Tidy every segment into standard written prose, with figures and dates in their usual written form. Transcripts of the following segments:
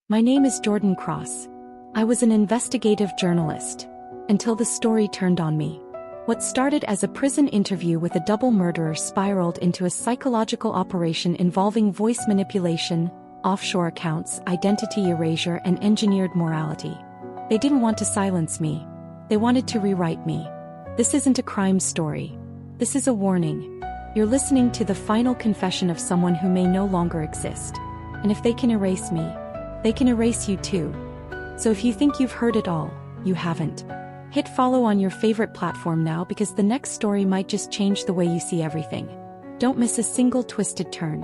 My name is Jordan Cross. I was an investigative journalist. Until the story turned on me. What started as a prison interview with a double murderer spiraled into a psychological operation involving voice manipulation, offshore accounts, identity erasure, and engineered morality. They didn't want to silence me. They wanted to rewrite me. This isn't a crime story. This is a warning. You're listening to the final confession of someone who may no longer exist. And if they can erase me, they can erase you too. So if you think you've heard it all, you haven't. Hit follow on your favorite platform now because the next story might just change the way you see everything. Don't miss a single twisted turn.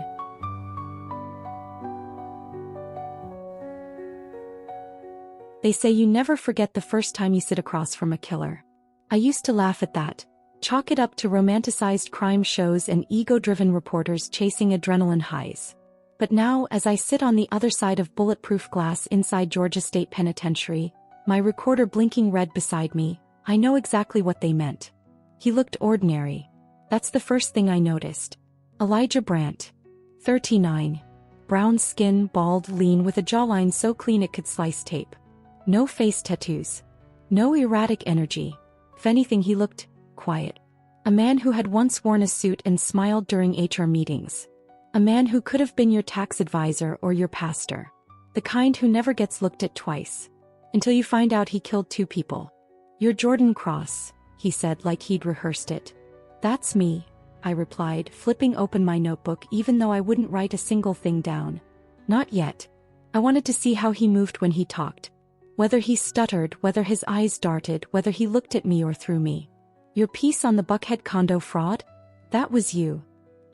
They say you never forget the first time you sit across from a killer. I used to laugh at that. Chalk it up to romanticized crime shows and ego-driven reporters chasing adrenaline highs. But now, as I sit on the other side of bulletproof glass inside Georgia State Penitentiary, my recorder blinking red beside me, I know exactly what they meant. He looked ordinary. That's the first thing I noticed. Elijah Brandt. 39. Brown skin, bald, lean with a jawline so clean it could slice tape. No face tattoos. No erratic energy. If anything, he looked quiet. A man who had once worn a suit and smiled during HR meetings. A man who could have been your tax advisor or your pastor. The kind who never gets looked at twice. Until you find out he killed 2 people. "You're Jordan Cross," he said like he'd rehearsed it. "That's me," I replied, flipping open my notebook even though I wouldn't write a single thing down. Not yet. I wanted to see how he moved when he talked. Whether he stuttered, whether his eyes darted, whether he looked at me or through me. "Your piece on the Buckhead condo fraud? That was you."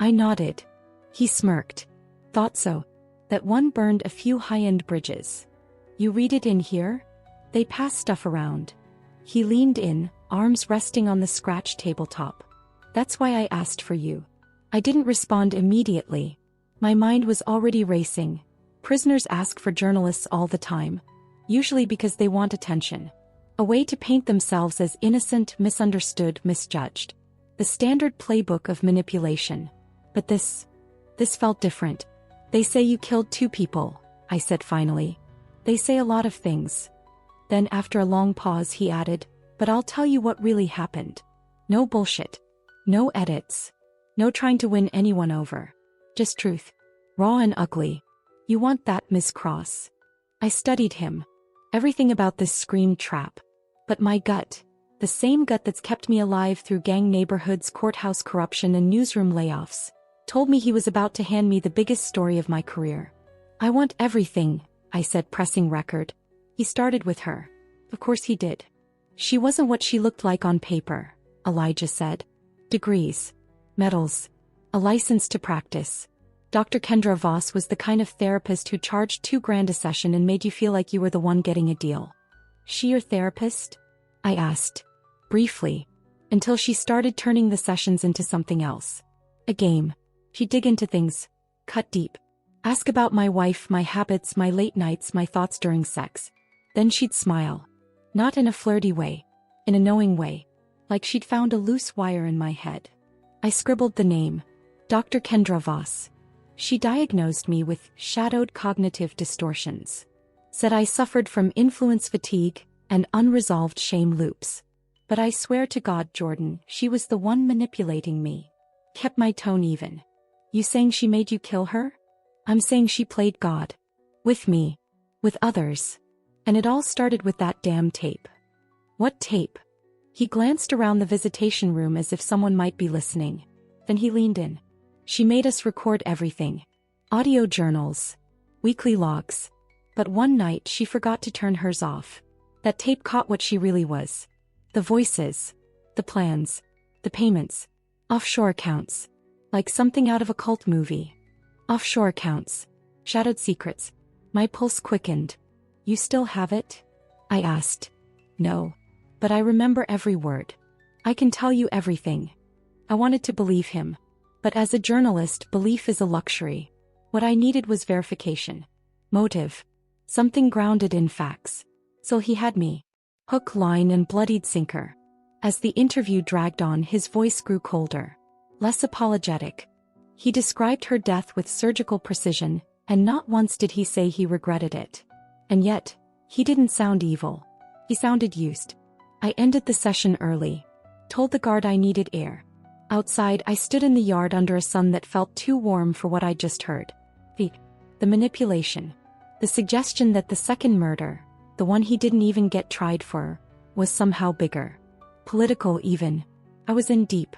I nodded. He smirked. "Thought so. That one burned a few high-end bridges. You read it in here? They pass stuff around." He leaned in, arms resting on the scratch tabletop. "That's why I asked for you." I didn't respond immediately. My mind was already racing. Prisoners ask for journalists all the time. Usually because they want attention. A way to paint themselves as innocent, misunderstood, misjudged. The standard playbook of manipulation. But this felt different. "They say you killed 2 people, I said finally. "They say a lot of things." Then after a long pause he added, "But I'll tell you what really happened. No bullshit. No edits. No trying to win anyone over. Just truth. Raw and ugly. You want that, Miss Cross?" I studied him. Everything about this screamed trap. But my gut, the same gut that's kept me alive through gang neighborhoods, courthouse corruption, and newsroom layoffs, told me he was about to hand me the biggest story of my career. "I want everything," I said, pressing record. "He started with her." Of course he did. "She wasn't what she looked like on paper," Elijah said. "Degrees. Medals. A license to practice. Dr. Kendra Voss was the kind of therapist who charged $2,000 a session and made you feel like you were the one getting a deal." "She your therapist?" I asked. Briefly. Until she started turning the sessions into something else. A game. She'd dig into things. Cut deep. Ask about my wife, my habits, my late nights, my thoughts during sex. Then she'd smile. Not in a flirty way. In a knowing way. Like she'd found a loose wire in my head. I scribbled the name. Dr. Kendra Voss. She diagnosed me with shadowed cognitive distortions. Said I suffered from influence fatigue and unresolved shame loops. But I swear to God, Jordan, she was the one manipulating me. Kept my tone even. "You saying she made you kill her?" "I'm saying she played God. With me. With others. And it all started with that damn tape." "What tape?" He glanced around the visitation room as if someone might be listening. Then he leaned in. "She made us record everything. Audio journals. Weekly logs. But one night she forgot to turn hers off. That tape caught what she really was. The voices. The plans. The payments. Offshore accounts. Like something out of a cult movie. Offshore accounts. Shadowed secrets." My pulse quickened. "You still have it?" I asked. "No. But I remember every word. I can tell you everything." I wanted to believe him. But as a journalist, belief is a luxury. What I needed was verification. Motive. Something grounded in facts. So he had me. Hook, line, and bloodied sinker. As the interview dragged on, his voice grew colder. Less apologetic. He described her death with surgical precision, and not once did he say he regretted it. And yet, he didn't sound evil. He sounded used. I ended the session early. Told the guard I needed air. Outside, I stood in the yard under a sun that felt too warm for what I'd just heard. The manipulation. The suggestion that the second murder, the one he didn't even get tried for, was somehow bigger. Political even. I was in deep.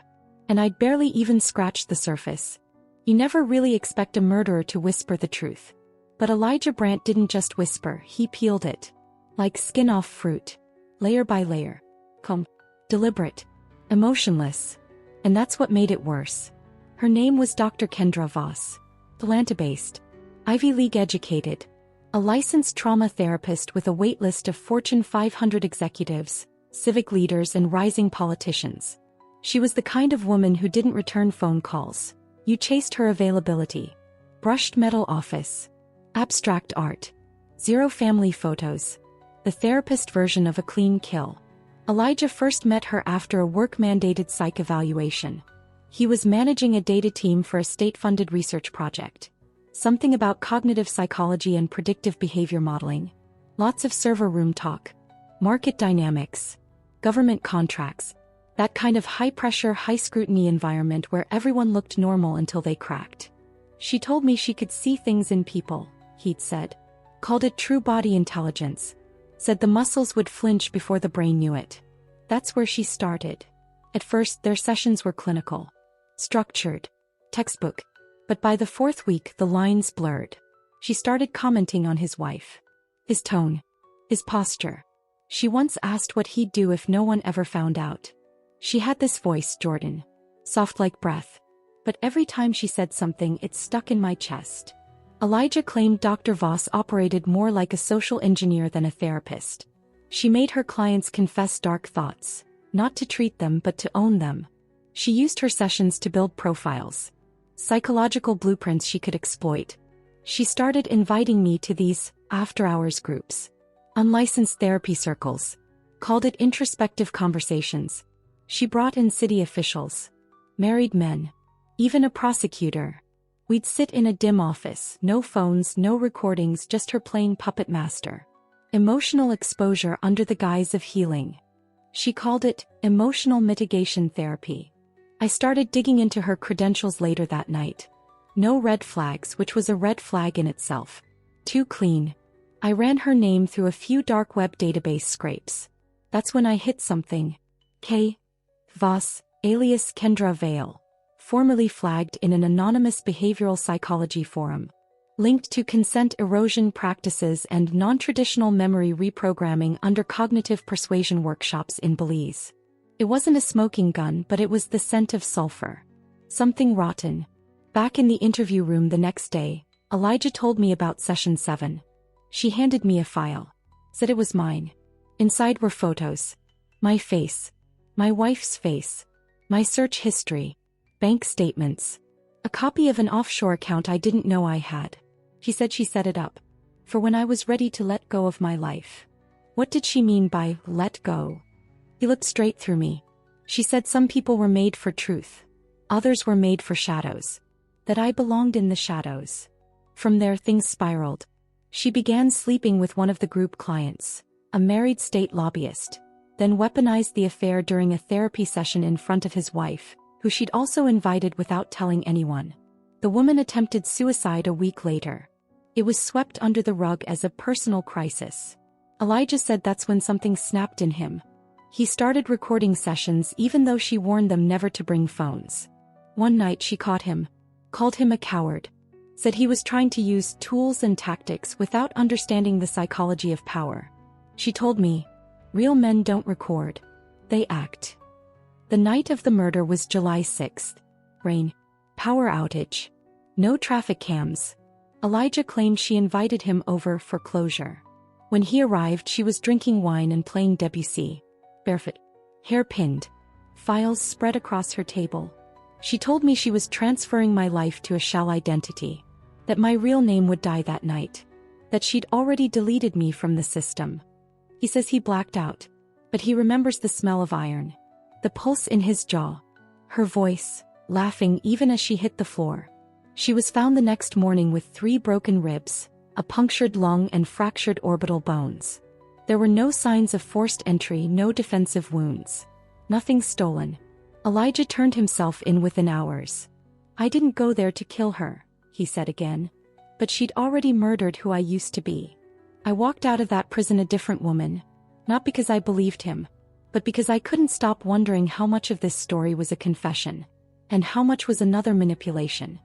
And I'd barely even scratched the surface. You never really expect a murderer to whisper the truth. But Elijah Brandt didn't just whisper, he peeled it. Like skin off fruit. Layer by layer. Calm. Deliberate. Emotionless. And that's what made it worse. Her name was Dr. Kendra Voss. Atlanta-based. Ivy League educated. A licensed trauma therapist with a waitlist of Fortune 500 executives, civic leaders and rising politicians. She was the kind of woman who didn't return phone calls. You chased her availability. Brushed metal office. Abstract art. Zero family photos. The therapist version of a clean kill. Elijah first met her after a work-mandated psych evaluation. He was managing a data team for a state-funded research project. Something about cognitive psychology and predictive behavior modeling. Lots of server room talk. Market dynamics. Government contracts. That kind of high-pressure, high-scrutiny environment where everyone looked normal until they cracked. She told me she could see things in people, he'd said. Called it true body intelligence. Said the muscles would flinch before the brain knew it. That's where she started. At first, their sessions were clinical. Structured. Textbook. But by the fourth week, the lines blurred. She started commenting on his wife. His tone. His posture. She once asked what he'd do if no one ever found out. She had this voice, Jordan. Soft like breath. But every time she said something, it stuck in my chest. Elijah claimed Dr. Voss operated more like a social engineer than a therapist. She made her clients confess dark thoughts, not to treat them but to own them. She used her sessions to build profiles. Psychological blueprints she could exploit. She started inviting me to these after-hours groups. Unlicensed therapy circles. Called it introspective conversations. She brought in city officials. Married men. Even a prosecutor. We'd sit in a dim office, no phones, no recordings, just her playing puppet master. Emotional exposure under the guise of healing. She called it emotional mitigation therapy. I started digging into her credentials later that night. No red flags, which was a red flag in itself. Too clean. I ran her name through a few dark web database scrapes. That's when I hit something. K. Voss, alias Kendra Vale. Formerly flagged in an anonymous behavioral psychology forum. Linked to consent erosion practices and non-traditional memory reprogramming under cognitive persuasion workshops in Belize. It wasn't a smoking gun, but it was the scent of sulfur. Something rotten. Back in the interview room the next day, Elijah told me about session 7. She handed me a file. Said it was mine. Inside were photos. My face. My wife's face. My search history. Bank statements. A copy of an offshore account I didn't know I had. She said she set it up. For when I was ready to let go of my life. What did she mean by let go? He looked straight through me. She said some people were made for truth. Others were made for shadows. That I belonged in the shadows. From there things spiraled. She began sleeping with one of the group clients, a married state lobbyist. Then weaponized the affair during a therapy session in front of his wife, who she'd also invited without telling anyone. The woman attempted suicide a week later. It was swept under the rug as a personal crisis. Elijah said that's when something snapped in him. He started recording sessions even though she warned them never to bring phones. One night she caught him. Called him a coward. Said he was trying to use tools and tactics without understanding the psychology of power. She told me, real men don't record. They act. The night of the murder was July 6th. Rain. Power outage. No traffic cams. Elijah claimed she invited him over for closure. When he arrived, she was drinking wine and playing Debussy. Barefoot. Hair pinned. Files spread across her table. She told me she was transferring my life to a shell identity. That my real name would die that night. That she'd already deleted me from the system. He says he blacked out. But he remembers the smell of iron. The pulse in his jaw. Her voice, laughing even as she hit the floor. She was found the next morning with 3 broken ribs, a punctured lung and fractured orbital bones. There were no signs of forced entry, no defensive wounds. Nothing stolen. Elijah turned himself in within hours. I didn't go there to kill her, he said again. But she'd already murdered who I used to be. I walked out of that prison a different woman. Not because I believed him, but because I couldn't stop wondering how much of this story was a confession, and how much was another manipulation.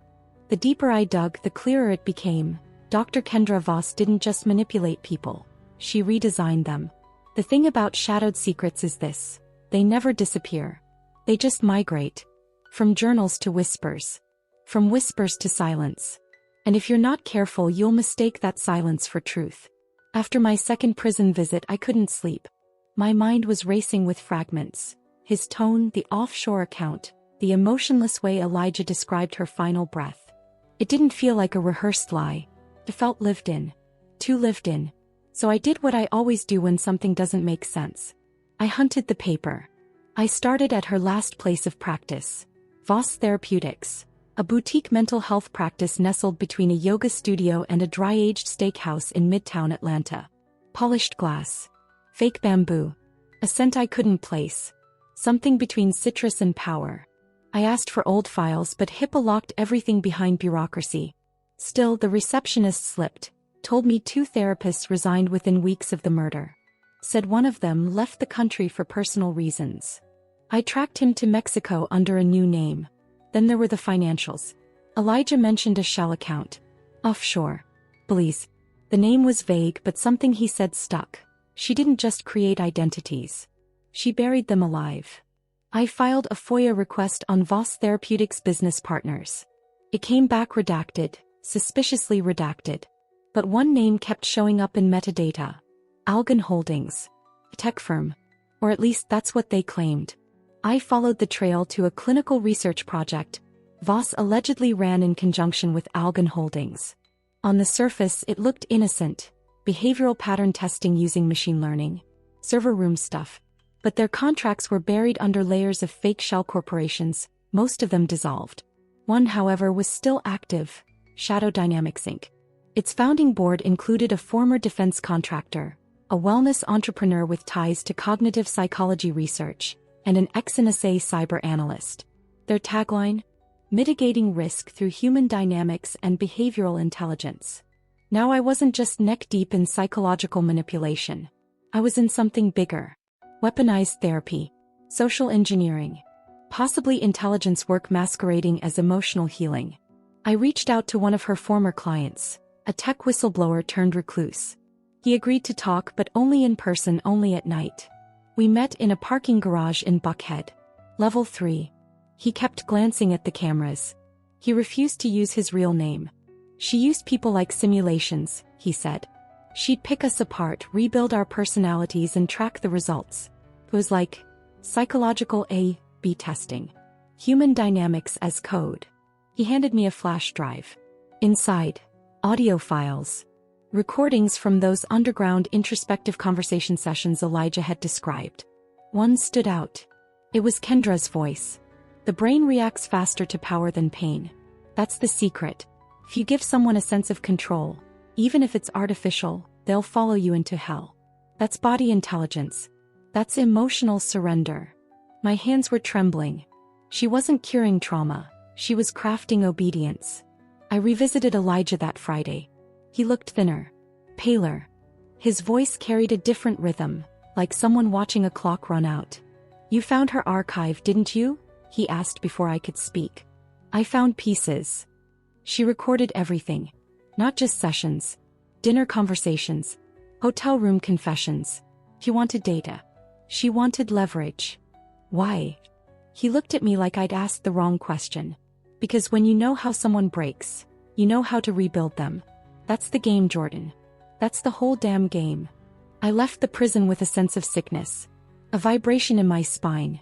The deeper I dug, the clearer it became. Dr. Kendra Voss didn't just manipulate people. She redesigned them. The thing about shadowed secrets is this: they never disappear. They just migrate. From journals to whispers. From whispers to silence. And if you're not careful, you'll mistake that silence for truth. After my second prison visit, I couldn't sleep. My mind was racing with fragments. His tone, the offshore account, the emotionless way Elijah described her final breath. It didn't feel like a rehearsed lie. It felt lived in. Too lived in. So I did what I always do when something doesn't make sense. I hunted the paper. I started at her last place of practice. Voss Therapeutics. A boutique mental health practice nestled between a yoga studio and a dry-aged steakhouse in Midtown Atlanta. Polished glass. Fake bamboo. A scent I couldn't place. Something between citrus and power. I asked for old files, but HIPAA locked everything behind bureaucracy. Still, the receptionist slipped. Told me 2 therapists resigned within weeks of the murder. Said one of them left the country for personal reasons. I tracked him to Mexico under a new name. Then there were the financials. Elijah mentioned a shell account. Offshore. Belize. The name was vague, but something he said stuck. She didn't just create identities. She buried them alive. I filed a FOIA request on Voss Therapeutics business partners. It came back redacted, suspiciously redacted. But one name kept showing up in metadata. Algon Holdings. A tech firm. Or at least that's what they claimed. I followed the trail to a clinical research project Voss allegedly ran in conjunction with Algon Holdings. On the surface, it looked innocent. Behavioral pattern testing using machine learning. Server room stuff. But their contracts were buried under layers of fake shell corporations, most of them dissolved. One, however, was still active. Shadow Dynamics Inc. Its founding board included a former defense contractor, a wellness entrepreneur with ties to cognitive psychology research, and an ex-NSA cyber analyst. Their tagline? Mitigating risk through human dynamics and behavioral intelligence. Now I wasn't just neck-deep in psychological manipulation. I was in something bigger. Weaponized therapy. Social engineering. Possibly intelligence work masquerading as emotional healing. I reached out to one of her former clients, a tech whistleblower turned recluse. He agreed to talk, but only in person, only at night. We met in a parking garage in Buckhead. Level 3. He kept glancing at the cameras. He refused to use his real name. She used people like simulations, he said. She'd pick us apart, rebuild our personalities and track the results. It was like psychological A/B testing. Human dynamics as code. He handed me a flash drive. Inside, audio files. Recordings from those underground introspective conversation sessions Elijah had described. One stood out. It was Kendra's voice. The brain reacts faster to power than pain. That's the secret. If you give someone a sense of control, even if it's artificial, they'll follow you into hell. That's body intelligence. That's emotional surrender. My hands were trembling. She wasn't curing trauma. She was crafting obedience. I revisited Elijah that Friday. He looked thinner, paler. His voice carried a different rhythm, like someone watching a clock run out. You found her archive, didn't you? He asked before I could speak. I found pieces. She recorded everything. Not just sessions. Dinner conversations. Hotel room confessions. He wanted data. She wanted leverage. Why? He looked at me like I'd asked the wrong question. Because when you know how someone breaks, you know how to rebuild them. That's the game, Jordan. That's the whole damn game. I left the prison with a sense of sickness. A vibration in my spine.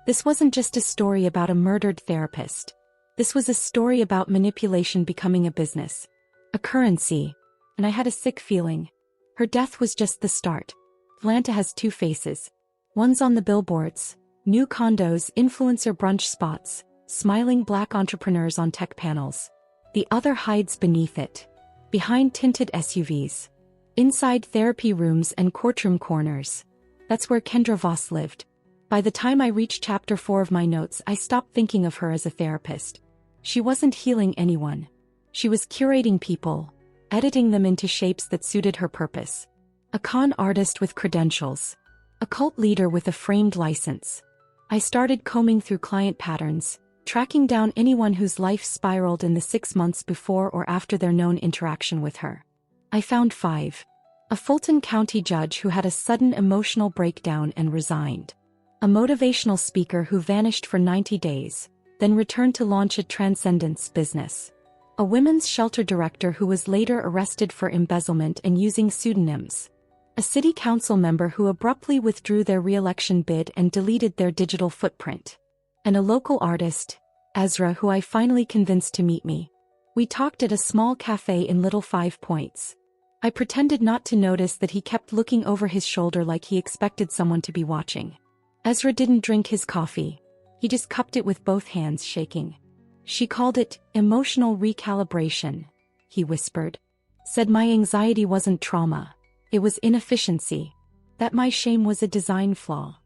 This wasn't just a story about a murdered therapist. This was a story about manipulation becoming a business. A currency. And I had a sick feeling. Her death was just the start. Atlanta has 2 faces. One's on the billboards. New condos, influencer brunch spots, smiling black entrepreneurs on tech panels. The other hides beneath it. behind tinted SUVs, inside therapy rooms and courtroom corners. That's where Kendra Voss lived. By the time I reached chapter 4 of my notes, I stopped thinking of her as a therapist. She wasn't healing anyone. She was curating people, editing them into shapes that suited her purpose. A con artist with credentials. A cult leader with a framed license. I started combing through client patterns, tracking down anyone whose life spiraled in the 6 months before or after their known interaction with her. I found 5. A Fulton County judge who had a sudden emotional breakdown and resigned. A motivational speaker who vanished for 90 days, then returned to launch a transcendence business. A women's shelter director who was later arrested for embezzlement and using pseudonyms. A city council member who abruptly withdrew their re-election bid and deleted their digital footprint. And a local artist, Ezra, who I finally convinced to meet me. We talked at a small cafe in Little Five Points. I pretended not to notice that he kept looking over his shoulder like he expected someone to be watching. Ezra didn't drink his coffee. He just cupped it with both hands shaking. She called it emotional recalibration, he whispered. Said my anxiety wasn't trauma. It was inefficiency. That my shame was a design flaw.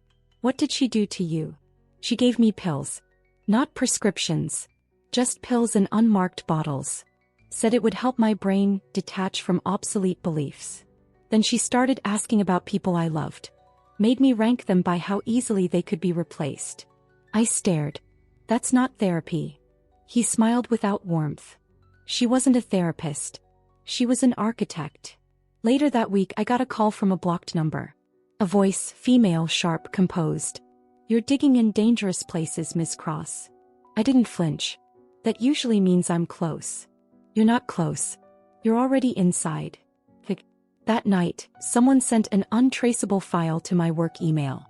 What did she do to you? She gave me pills. Not prescriptions. Just pills in unmarked bottles. Said it would help my brain detach from obsolete beliefs. Then she started asking about people I loved. Made me rank them by how easily they could be replaced. I stared. That's not therapy. He smiled without warmth. She wasn't a therapist. She was an architect. Later that week I got a call from a blocked number. A voice, female, sharp, composed. You're digging in dangerous places, Miss Cross. I didn't flinch. That usually means I'm close. You're not close. You're already inside. That night, someone sent an untraceable file to my work email.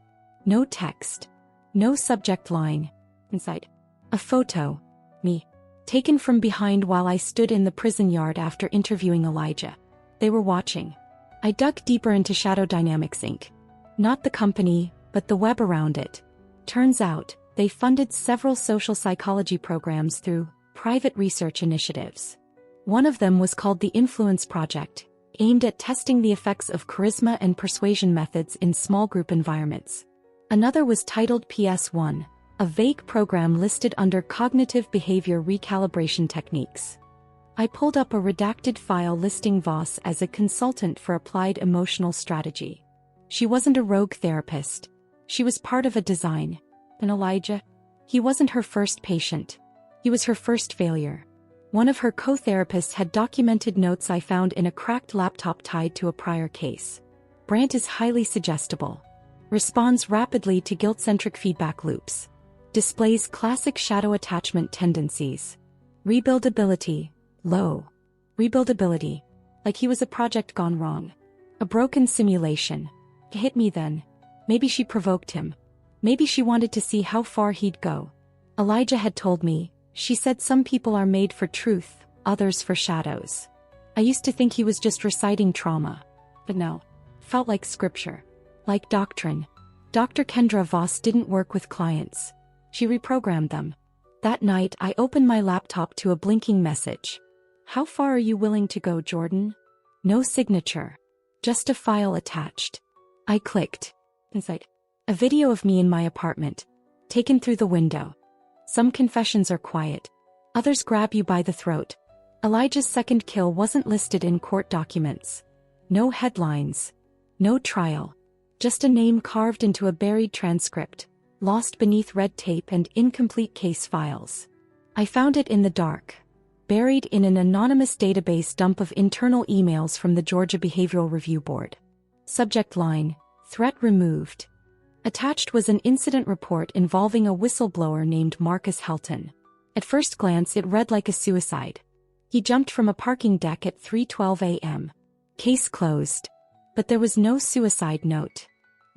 No text. No subject line. Inside. A photo. Me. Taken from behind while I stood in the prison yard after interviewing Elijah. They were watching. I dug deeper into Shadow Dynamics Inc. Not the company, but the web around it. Turns out, they funded several social psychology programs through private research initiatives. One of them was called the Influence Project, aimed at testing the effects of charisma and persuasion methods in small group environments. Another was titled PS1, a vague program listed under cognitive behavior recalibration techniques. I pulled up a redacted file listing Voss as a consultant for applied emotional strategy. She wasn't a rogue therapist. She was part of a design. And Elijah? He wasn't her first patient. He was her first failure. One of her co-therapists had documented notes I found in a cracked laptop tied to a prior case. Brandt is highly suggestible. Responds rapidly to guilt-centric feedback loops. Displays classic shadow attachment tendencies. Rebuildability. Low. Rebuildability. Like he was a project gone wrong. A broken simulation. Hit me then. Maybe she provoked him. Maybe she wanted to see how far he'd go. Elijah had told me, she said some people are made for truth, others for shadows. I used to think he was just reciting trauma. But no. Felt like scripture. Like doctrine. Dr. Kendra Voss didn't work with clients. She reprogrammed them. That night I opened my laptop to a blinking message. How far are you willing to go, Jordan? No signature. Just a file attached. I clicked. Inside. A video of me in my apartment. Taken through the window. Some confessions are quiet. Others grab you by the throat. Elijah's second kill wasn't listed in court documents. No headlines. No trial. Just a name carved into a buried transcript, lost beneath red tape and incomplete case files. I found it in the dark. Buried in an anonymous database dump of internal emails from the Georgia Behavioral Review Board. Subject line, threat removed. Attached was an incident report involving a whistleblower named Marcus Helton. At first glance it read like a suicide. He jumped from a parking deck at 3:12 a.m. Case closed. But there was no suicide note.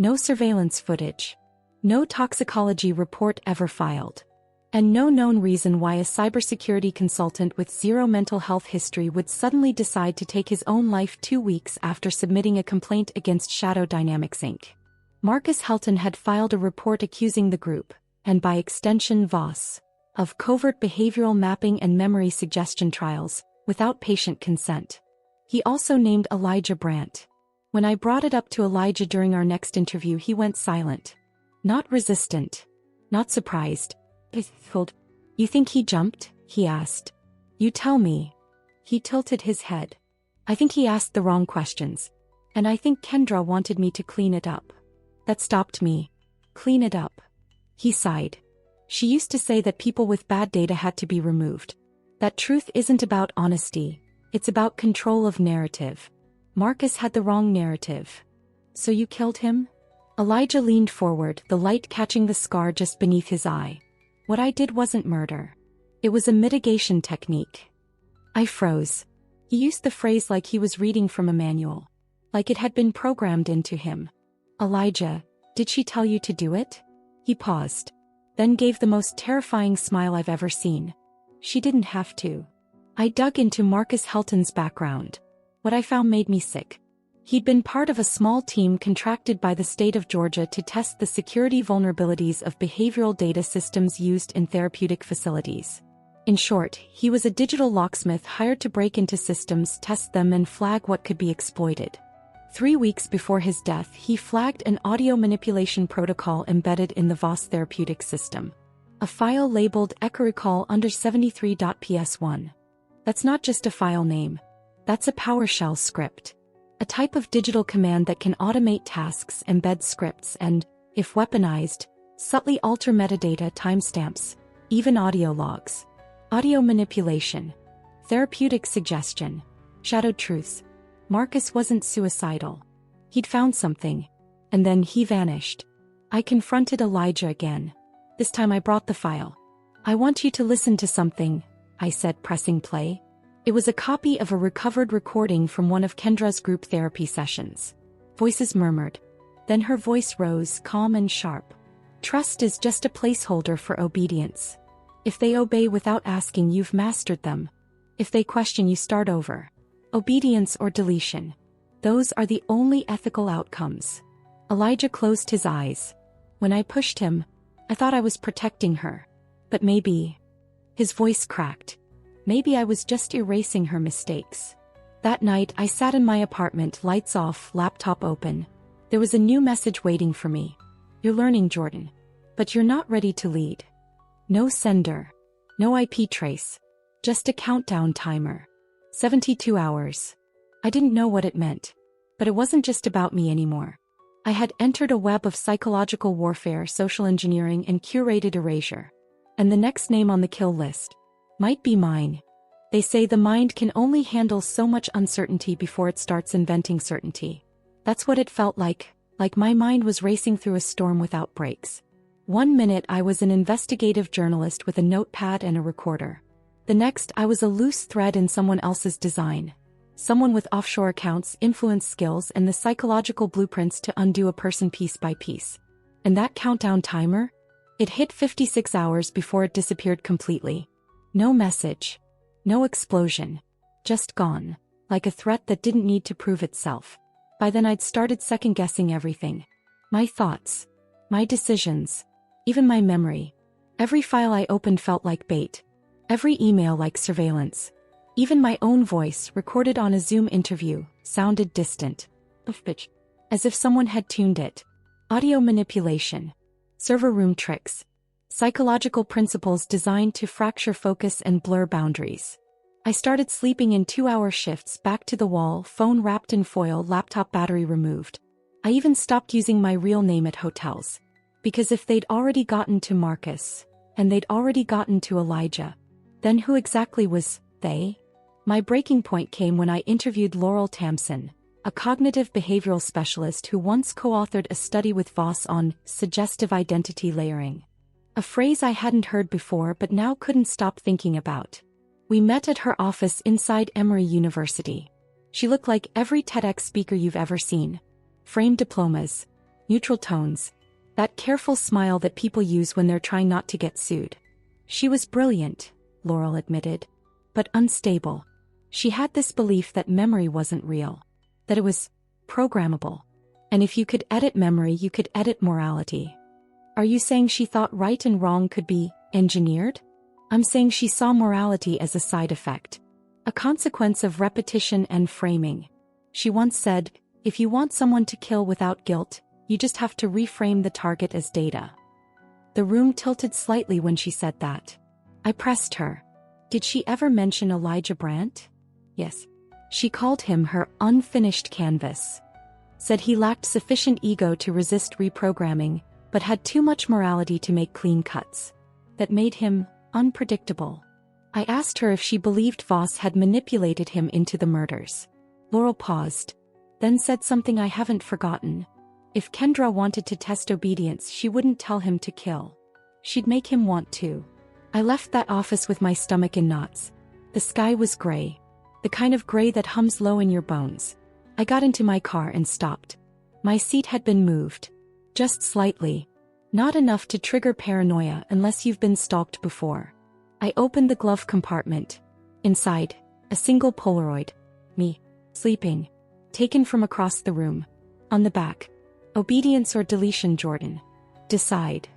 No surveillance footage. No toxicology report ever filed. And no known reason why a cybersecurity consultant with zero mental health history would suddenly decide to take his own life 2 weeks after submitting a complaint against Shadow Dynamics Inc. Marcus Helton had filed a report accusing the group, and by extension Voss, of covert behavioral mapping and memory suggestion trials, without patient consent. He also named Elijah Brandt. When I brought it up to Elijah during our next interview, he went silent. Not resistant. Not surprised. You think he jumped? He asked. You tell me. He tilted his head. I think he asked the wrong questions. And I think Kendra wanted me to clean it up. That stopped me. Clean it up. He sighed. She used to say that people with bad data had to be removed. That truth isn't about honesty. It's about control of narrative. Marcus had the wrong narrative. So you killed him? Elijah leaned forward, the light catching the scar just beneath his eye. What I did wasn't murder. It was a mitigation technique. I froze. He used the phrase like he was reading from a manual. Like it had been programmed into him. Elijah, did she tell you to do it? He paused. Then gave the most terrifying smile I've ever seen. She didn't have to. I dug into Marcus Helton's background. What I found made me sick. He'd been part of a small team contracted by the state of Georgia to test the security vulnerabilities of behavioral data systems used in therapeutic facilities. In short, he was a digital locksmith hired to break into systems, test them, and flag what could be exploited. 3 weeks before his death, he flagged an audio manipulation protocol embedded in the Voss therapeutic system. A file labeled echorecall under 73.ps1. That's not just a file name. That's a PowerShell script. A type of digital command that can automate tasks, embed scripts, and, if weaponized, subtly alter metadata, timestamps, even audio logs. Audio manipulation. Therapeutic suggestion. Shadowed truths. Marcus wasn't suicidal. He'd found something. And then he vanished. I confronted Elijah again. This time I brought the file. I want you to listen to something, I said, pressing play. It was a copy of a recovered recording from one of Kendra's group therapy sessions. Voices murmured. Then her voice rose, calm and sharp. Trust is just a placeholder for obedience. If they obey without asking, you've mastered them. If they question, you start over. Obedience or deletion. Those are the only ethical outcomes. Elijah closed his eyes. When I pushed him, I thought I was protecting her. But maybe... His voice cracked. Maybe I was just erasing her mistakes. That night I sat in my apartment, lights off, laptop open. There was a new message waiting for me. You're learning, Jordan. But you're not ready to lead. No sender. No IP trace. Just a countdown timer. 72 hours. I didn't know what it meant. But it wasn't just about me anymore. I had entered a web of psychological warfare, social engineering, and curated erasure. And the next name on the kill list might be mine. They say the mind can only handle so much uncertainty before it starts inventing certainty. That's what it felt like my mind was racing through a storm without brakes. 1 minute I was an investigative journalist with a notepad and a recorder. The next I was a loose thread in someone else's design. Someone with offshore accounts, influence skills, and the psychological blueprints to undo a person piece by piece. And that countdown timer? It hit 56 hours before it disappeared completely. No message. No explosion. Just gone. Like a threat that didn't need to prove itself. By then I'd started second-guessing everything. My thoughts. My decisions. Even my memory. Every file I opened felt like bait. Every email like surveillance. Even my own voice, recorded on a Zoom interview, sounded distant. As if someone had tuned it. Audio manipulation. Server room tricks. Psychological principles designed to fracture focus and blur boundaries. I started sleeping in 2-hour shifts, back to the wall, phone wrapped in foil, laptop battery removed. I even stopped using my real name at hotels. Because if they'd already gotten to Marcus, and they'd already gotten to Elijah, then who exactly was they? My breaking point came when I interviewed Laurel Tamsin, a cognitive behavioral specialist who once co-authored a study with Voss on suggestive identity layering. A phrase I hadn't heard before but now couldn't stop thinking about. We met at her office inside Emory University. She looked like every TEDx speaker you've ever seen. Framed diplomas. Neutral tones. That careful smile that people use when they're trying not to get sued. She was brilliant, Laurel admitted. But unstable. She had this belief that memory wasn't real. That it was programmable. And if you could edit memory, you could edit morality. Are you saying she thought right and wrong could be engineered? I'm saying she saw morality as a side effect. A consequence of repetition and framing. She once said, if you want someone to kill without guilt, you just have to reframe the target as data. The room tilted slightly when she said that. I pressed her. Did she ever mention Elijah Brandt? Yes. She called him her unfinished canvas. Said he lacked sufficient ego to resist reprogramming, but had too much morality to make clean cuts. That made him unpredictable. I asked her if she believed Voss had manipulated him into the murders. Laurel paused, then said something I haven't forgotten. If Kendra wanted to test obedience, she wouldn't tell him to kill. She'd make him want to. I left that office with my stomach in knots. The sky was gray. The kind of gray that hums low in your bones. I got into my car and stopped. My seat had been moved. Just slightly. Not enough to trigger paranoia unless you've been stalked before. I opened the glove compartment. Inside, a single Polaroid. Me. Sleeping. Taken from across the room. On the back. Obedience or deletion, Jordan. Decide.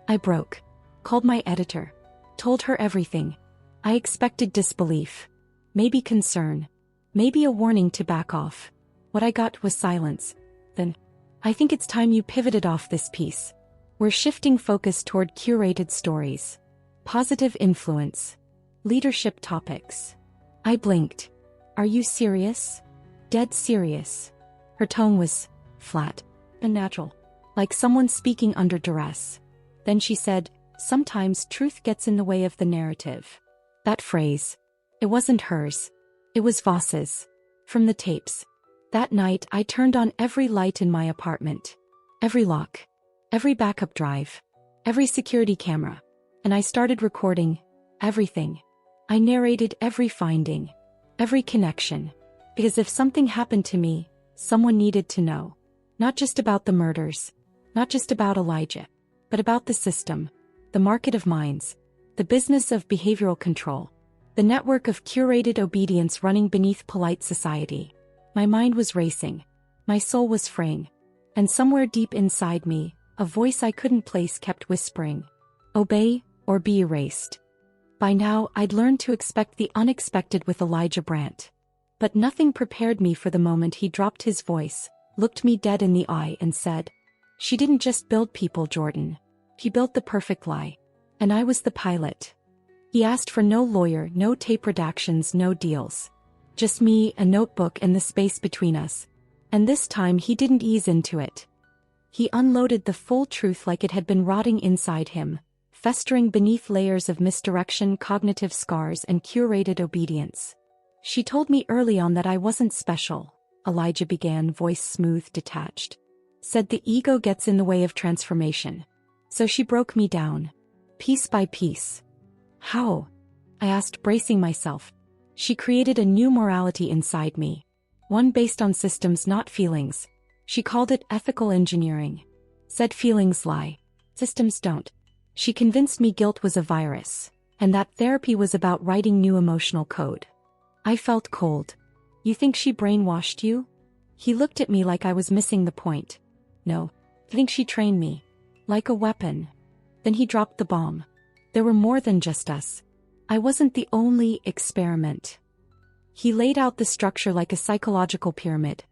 I broke. Called my editor. Told her everything. I expected disbelief. Maybe concern. Maybe a warning to back off. What I got was silence. Then, I think it's time you pivoted off this piece. We're shifting focus toward curated stories. Positive influence. Leadership topics. I blinked. Are you serious? Dead serious. Her tone was flat, unnatural, like someone speaking under duress. Then she said, sometimes truth gets in the way of the narrative. That phrase. It wasn't hers. It was Voss's. From the tapes. That night I turned on every light in my apartment. Every lock. Every backup drive. Every security camera. And I started recording. Everything. I narrated every finding. Every connection. Because if something happened to me, someone needed to know. Not just about the murders. Not just about Elijah. But about the system. The market of minds. The business of behavioral control. The network of curated obedience running beneath polite society. My mind was racing. My soul was fraying. And somewhere deep inside me, a voice I couldn't place kept whispering, obey or be erased. By now, I'd learned to expect the unexpected with Elijah Brandt. But nothing prepared me for the moment he dropped his voice, looked me dead in the eye and said, she didn't just build people, Jordan. She built the perfect lie. And I was the pilot. He asked for no lawyer, no tape redactions, no deals. Just me, a notebook, and the space between us. And this time he didn't ease into it. He unloaded the full truth like it had been rotting inside him, festering beneath layers of misdirection, cognitive scars, and curated obedience. She told me early on that I wasn't special, Elijah began, voice smooth, detached. Said the ego gets in the way of transformation. So she broke me down. Piece by piece. How? I asked, bracing myself. She created a new morality inside me. One based on systems, not feelings. She called it ethical engineering. Said feelings lie. Systems don't. She convinced me guilt was a virus, and that therapy was about writing new emotional code. I felt cold. You think she brainwashed you? He looked at me like I was missing the point. No. I think she trained me. Like a weapon. Then he dropped the bomb. There were more than just us. I wasn't the only experiment. He laid out the structure like a psychological pyramid.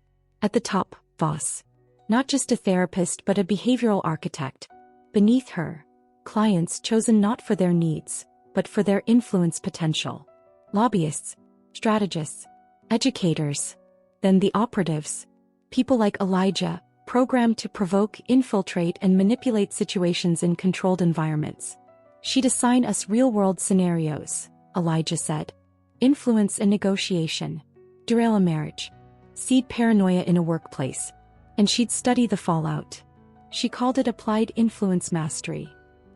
At the top, Voss. Not just a therapist but a behavioral architect. Beneath her, clients chosen not for their needs, but for their influence potential. Lobbyists, strategists, educators. Then the operatives. People like Elijah, programmed to provoke, infiltrate, and manipulate situations in controlled environments. She'd assign us real-world scenarios, Elijah said. Influence a negotiation. Derail a marriage. Seed paranoia in a workplace. And she'd study the fallout. She called it applied influence mastery.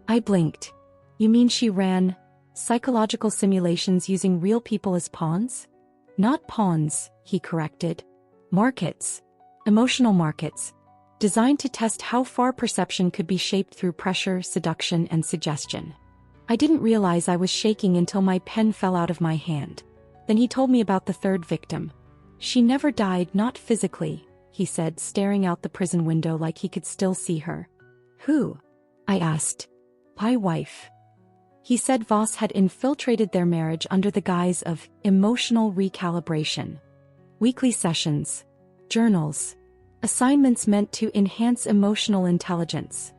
I blinked. You mean she ran psychological simulations using real people as pawns? Not pawns, he corrected. Markets. Emotional markets. Designed to test how far perception could be shaped through pressure, seduction, and suggestion. I didn't realize I was shaking until my pen fell out of my hand. Then he told me about the third victim. She never died, not physically, he said, staring out the prison window like he could still see her. Who? I asked. My wife. He said Voss had infiltrated their marriage under the guise of emotional recalibration. Weekly sessions, journals, assignments meant to enhance emotional intelligence.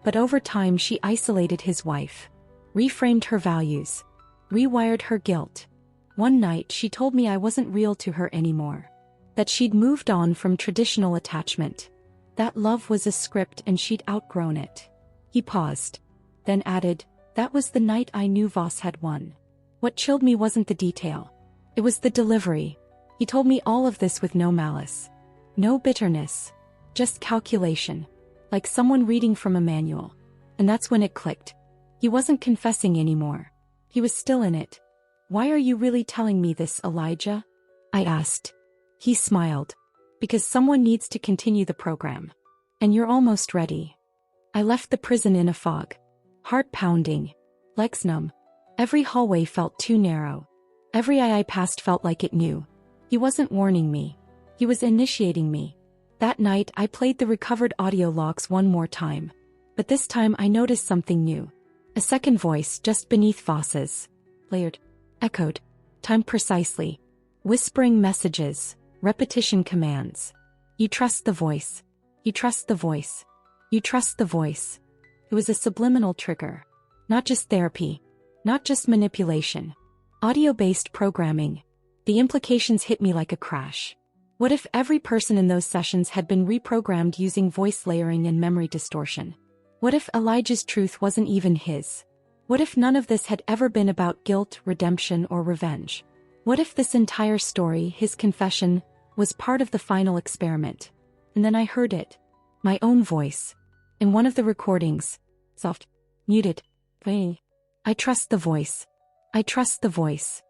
But over time she isolated his wife, reframed her values, rewired her guilt. One night she told me I wasn't real to her anymore. That she'd moved on from traditional attachment. That love was a script and she'd outgrown it. He paused, then added, "That was the night I knew Voss had won." What chilled me wasn't the detail. It was the delivery. He told me all of this with no malice. No bitterness. Just calculation. Like someone reading from a manual. And that's when it clicked. He wasn't confessing anymore. He was still in it. "Why are you really telling me this, Elijah?" I asked. He smiled. "Because someone needs to continue the program. And you're almost ready." I left the prison in a fog. Heart pounding. Legs numb. Every hallway felt too narrow. Every eye I passed felt like it knew. He wasn't warning me. He was initiating me. That night I played the recovered audio logs one more time. But this time I noticed something new. A second voice just beneath Voss's. Layered. Echoed. Timed precisely. Whispering messages. Repetition commands. You trust the voice. You trust the voice. You trust the voice. It was a subliminal trigger. Not just therapy. Not just manipulation. Audio-based programming. The implications hit me like a crash. What if every person in those sessions had been reprogrammed using voice layering and memory distortion? What if Elijah's truth wasn't even his? What if none of this had ever been about guilt, redemption, or revenge? What if this entire story, his confession, was part of the final experiment? And then I heard it. My own voice. In one of the recordings. Soft. Muted. I trust the voice. I trust the voice.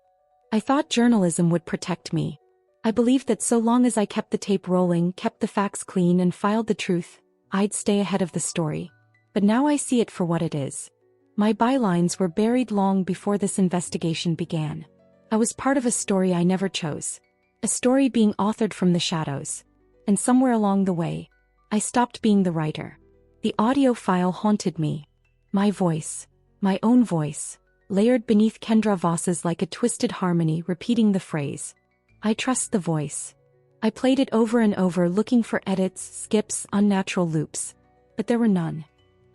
I thought journalism would protect me. I believed that so long as I kept the tape rolling, kept the facts clean, and filed the truth, I'd stay ahead of the story. But now I see it for what it is. My bylines were buried long before this investigation began. I was part of a story I never chose. A story being authored from the shadows. And somewhere along the way, I stopped being the writer. The audio file haunted me. My voice. My own voice. Layered beneath Kendra Voss's like a twisted harmony, repeating the phrase. I trust the voice. I played it over and over, looking for edits, skips, unnatural loops. But there were none.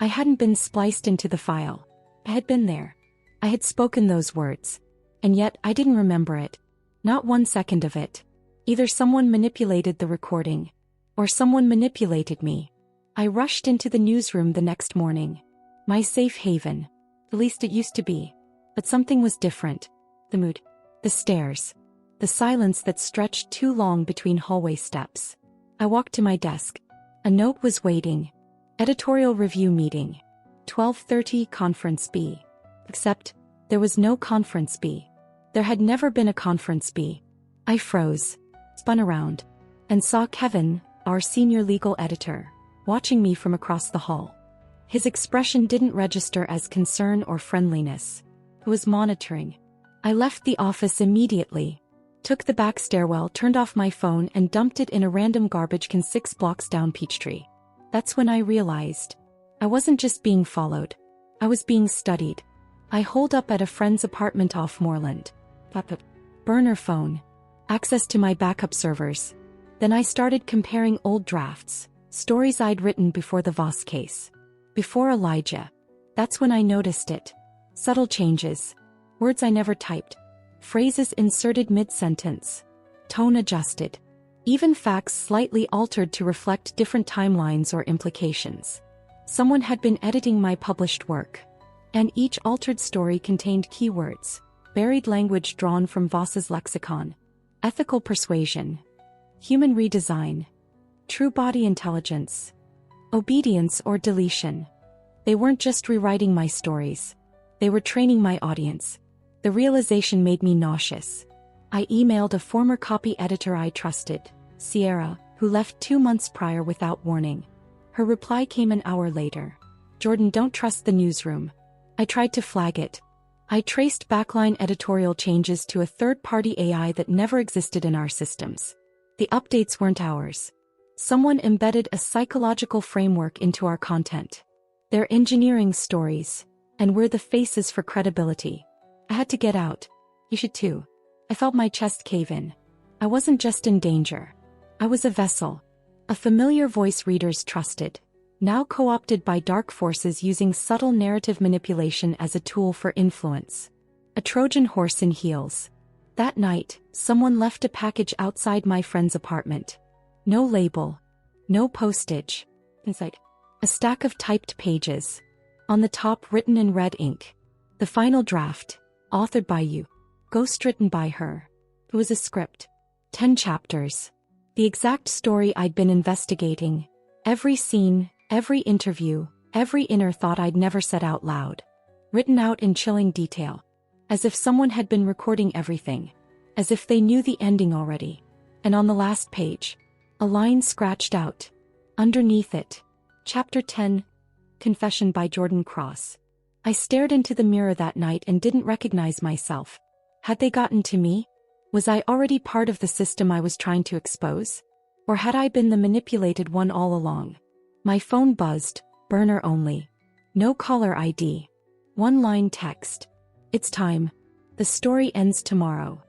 I hadn't been spliced into the file. I had been there. I had spoken those words. And yet I didn't remember it. Not 1 second of it. Either someone manipulated the recording, or someone manipulated me. I rushed into the newsroom the next morning. My safe haven. At least it used to be. But something was different. The mood. The stares. The silence that stretched too long between hallway steps. I walked to my desk. A note was waiting. Editorial review meeting. 12:30 Conference B. Except, there was no Conference B. There had never been a Conference B. I froze, spun around, and saw Kevin, our senior legal editor, watching me from across the hall. His expression didn't register as concern or friendliness. It was monitoring. I left the office immediately, took the back stairwell, turned off my phone, and dumped it in a random garbage can 6 blocks down Peachtree. That's when I realized. I wasn't just being followed. I was being studied. I holed up at a friend's apartment off Moreland. Burner phone. Access to my backup servers. Then I started comparing old drafts, stories I'd written before the Voss case. Before Elijah. That's when I noticed it. Subtle changes. Words I never typed. Phrases inserted mid-sentence. Tone adjusted. Even facts slightly altered to reflect different timelines or implications. Someone had been editing my published work. And each altered story contained keywords, buried language drawn from Voss's lexicon. Ethical persuasion. Human redesign. True body intelligence. Obedience or deletion. They weren't just rewriting my stories. They were training my audience. The realization made me nauseous. I emailed a former copy editor I trusted, Sierra, who left 2 months prior without warning. Her reply came an hour later. Jordan, don't trust the newsroom. I tried to flag it. I traced backline editorial changes to a third-party AI that never existed in our systems. The updates weren't ours. Someone embedded a psychological framework into our content. They're engineering stories. And we're the faces for credibility. I had to get out. You should too. I felt my chest cave in. I wasn't just in danger. I was a vessel. A familiar voice readers trusted. Now co-opted by dark forces using subtle narrative manipulation as a tool for influence. A Trojan horse in heels. That night, someone left a package outside my friend's apartment. No label. No postage. Inside, a stack of typed pages. On the top, written in red ink. The final draft, authored by you. Ghostwritten by her. It was a script. 10 chapters. The exact story I'd been investigating. Every scene, every interview, every inner thought I'd never said out loud. Written out in chilling detail. As if someone had been recording everything. As if they knew the ending already. And on the last page, a line scratched out. Underneath it, Chapter 10, Confession by Jordan Cross. I stared into the mirror that night and didn't recognize myself. Had they gotten to me? Was I already part of the system I was trying to expose? Or had I been the manipulated one all along? My phone buzzed, burner only. No caller ID. One-line text. It's time. The story ends tomorrow.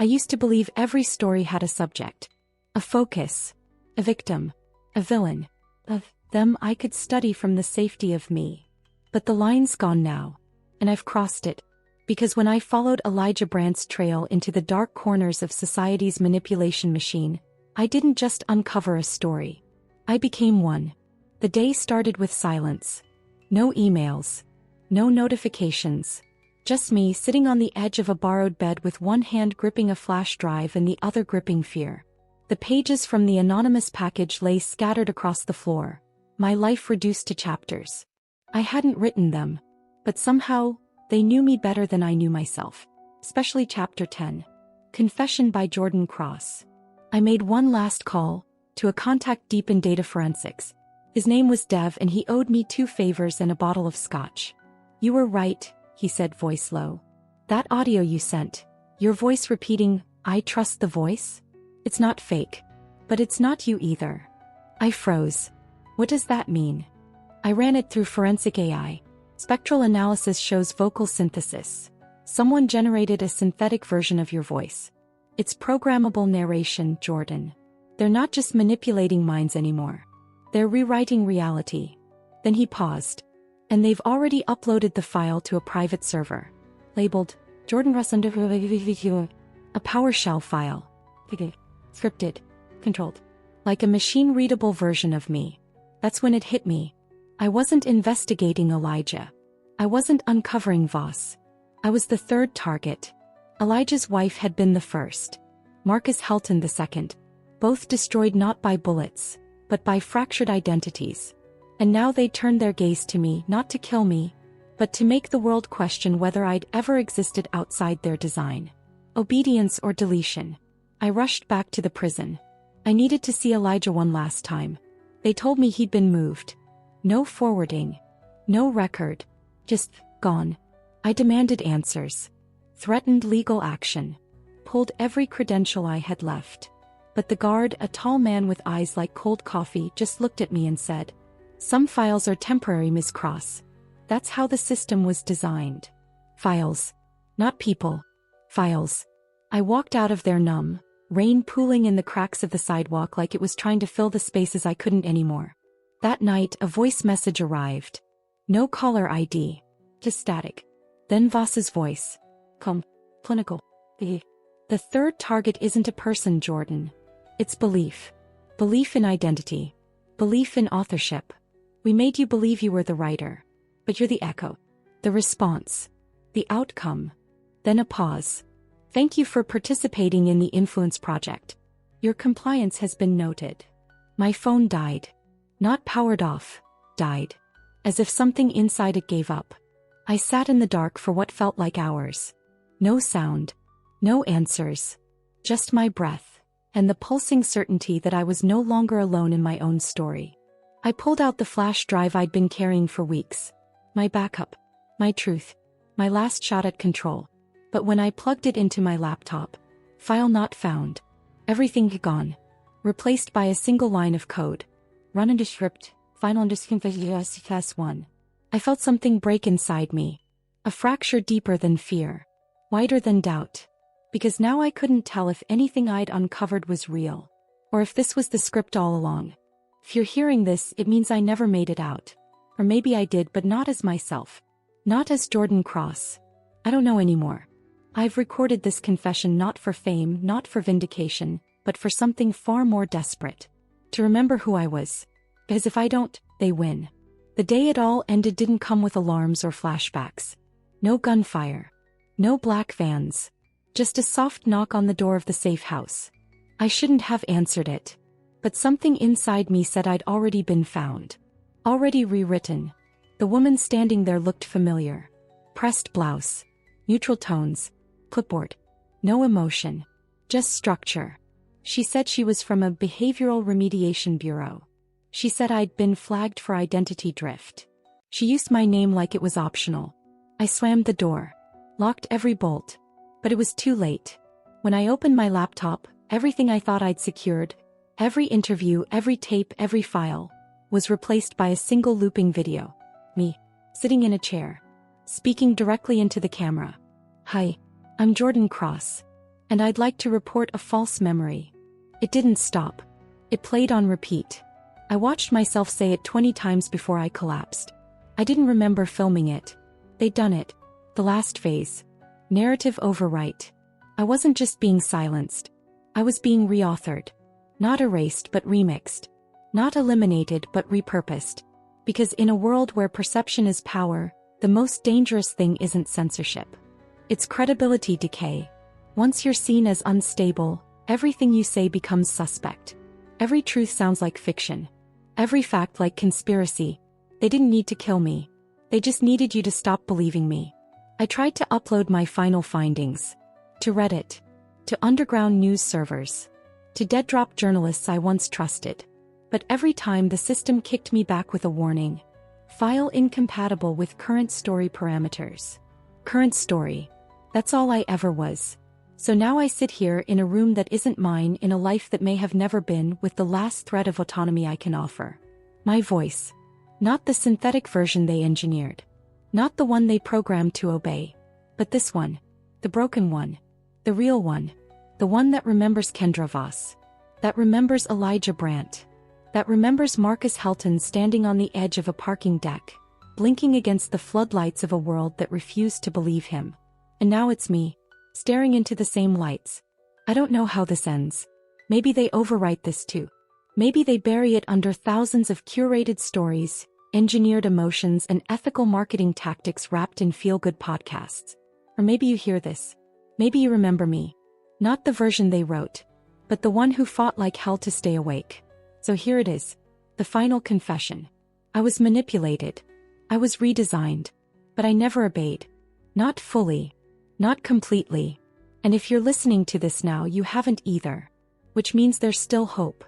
I used to believe every story had a subject. A focus. A victim. A villain. Of them I could study from the safety of me. But the line's gone now. And I've crossed it. Because when I followed Elijah Brandt's trail into the dark corners of society's manipulation machine, I didn't just uncover a story. I became one. The day started with silence. No emails. No notifications. Just me sitting on the edge of a borrowed bed with one hand gripping a flash drive and the other gripping fear. The pages from the anonymous package lay scattered across the floor. My life reduced to chapters. I hadn't written them. But somehow, they knew me better than I knew myself. Especially Chapter 10. Confession by Jordan Cross. I made one last call, to a contact deep in data forensics. His name was Dev and he owed me 2 favors and a bottle of scotch. You were right, he said, voice low. That audio you sent, your voice repeating, I trust the voice? It's not fake. But it's not you either. I froze. What does that mean? I ran it through forensic AI. Spectral analysis shows vocal synthesis. Someone generated a synthetic version of your voice. It's programmable narration, Jordan. They're not just manipulating minds anymore. They're rewriting reality. Then he paused. And they've already uploaded the file to a private server. Labeled, Jordan Russ under a PowerShell file. Scripted. Controlled. Like a machine-readable version of me. That's when it hit me. I wasn't investigating Elijah. I wasn't uncovering Voss. I was the third target. Elijah's wife had been the first. Marcus Helton the second. Both destroyed not by bullets, but by fractured identities. And now they turned their gaze to me, not to kill me, but to make the world question whether I'd ever existed outside their design. Obedience or deletion. I rushed back to the prison. I needed to see Elijah one last time. They told me he'd been moved. No forwarding. No record. Just gone. I demanded answers. Threatened legal action. Pulled every credential I had left. But the guard, a tall man with eyes like cold coffee, just looked at me and said, Some files are temporary, Miss Cross. That's how the system was designed. Files. Not people. Files. I walked out of there numb, rain pooling in the cracks of the sidewalk like it was trying to fill the spaces I couldn't anymore. That night, a voice message arrived. No caller ID. Just static. Then Voss's voice. Clinical. The third target isn't a person, Jordan. It's belief. Belief in identity. Belief in authorship. We made you believe you were the writer. But you're the echo. The response. The outcome. Then a pause. Thank you for participating in the Influence Project. Your compliance has been noted. My phone died. Not powered off. Died. As if something inside it gave up. I sat in the dark for what felt like hours. No sound. No answers. Just my breath. And the pulsing certainty that I was no longer alone in my own story. I pulled out the flash drive I'd been carrying for weeks. My backup. My truth. My last shot at control. But when I plugged it into my laptop, file not found. Everything had gone. Replaced by a single line of code. Run into script, final class 1. I felt something break inside me. A fracture deeper than fear. Wider than doubt. Because now I couldn't tell if anything I'd uncovered was real. Or if this was the script all along. If you're hearing this, it means I never made it out. Or maybe I did, but not as myself. Not as Jordan Cross. I don't know anymore. I've recorded this confession not for fame, not for vindication, but for something far more desperate. To remember who I was. Because if I don't, they win. The day it all ended didn't come with alarms or flashbacks. No gunfire. No black vans. Just a soft knock on the door of the safe house. I shouldn't have answered it. But something inside me said I'd already been found. Already rewritten. The woman standing there looked familiar. Pressed blouse. Neutral tones. Clipboard. No emotion. Just structure. She said she was from a behavioral remediation bureau. She said I'd been flagged for identity drift. She used my name like it was optional. I slammed the door. Locked every bolt. But it was too late. When I opened my laptop, everything I thought I'd secured, every interview, every tape, every file, was replaced by a single looping video. Me. Sitting in a chair. Speaking directly into the camera. Hi. I'm Jordan Cross. And I'd like to report a false memory. It didn't stop. It played on repeat. I watched myself say it 20 times before I collapsed. I didn't remember filming it. They'd done it. The last phase. Narrative overwrite. I wasn't just being silenced. I was being reauthored. Not erased but remixed. Not eliminated but repurposed. Because in a world where perception is power, the most dangerous thing isn't censorship. It's credibility decay. Once you're seen as unstable, everything you say becomes suspect. Every truth sounds like fiction. Every fact like conspiracy. They didn't need to kill me. They just needed you to stop believing me. I tried to upload my final findings. To Reddit. To underground news servers. To dead-drop journalists I once trusted. But every time the system kicked me back with a warning. File incompatible with current story parameters. Current story. That's all I ever was. So now I sit here in a room that isn't mine, in a life that may have never been, with the last thread of autonomy I can offer. My voice. Not the synthetic version they engineered. Not the one they programmed to obey. But this one. The broken one. The real one. The one that remembers Kendra Voss. That remembers Elijah Brandt. That remembers Marcus Helton standing on the edge of a parking deck, blinking against the floodlights of a world that refused to believe him. And now it's me. Staring into the same lights. I don't know how this ends. Maybe they overwrite this too. Maybe they bury it under thousands of curated stories, engineered emotions, and ethical marketing tactics wrapped in feel-good podcasts. Or maybe you hear this. Maybe you remember me. Not the version they wrote, but the one who fought like hell to stay awake. So here it is. The final confession. I was manipulated. I was redesigned. But I never obeyed. Not fully. Not completely. And if you're listening to this now, you haven't either. Which means there's still hope.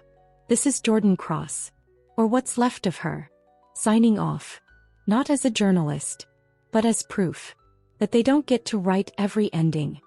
This is Jordan Cross. Or what's left of her. Signing off. Not as a journalist. But as proof. That they don't get to write every ending.